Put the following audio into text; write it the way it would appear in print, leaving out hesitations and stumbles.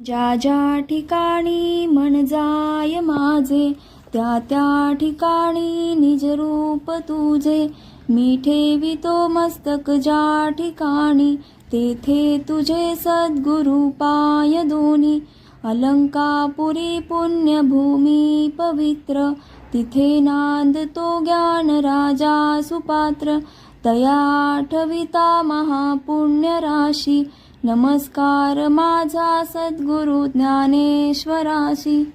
ज्या ज्या ठिकाणी मन जाय माझे, त्या त्या ठिकाणी निज रूप तुझे. मी ठेवितो मस्तक ज्या ठिकाणी, तेथे तुझे सद्गुरु पाय दोन्ही. अलंकापुरी पुण्यभूमी पवित्र, तिथे नांदतो ज्ञान राजा सुपात्र. तया आठविता महापुण्य राशी, नमस्कार माझा सद्गुरु ज्ञानेश्वरासी.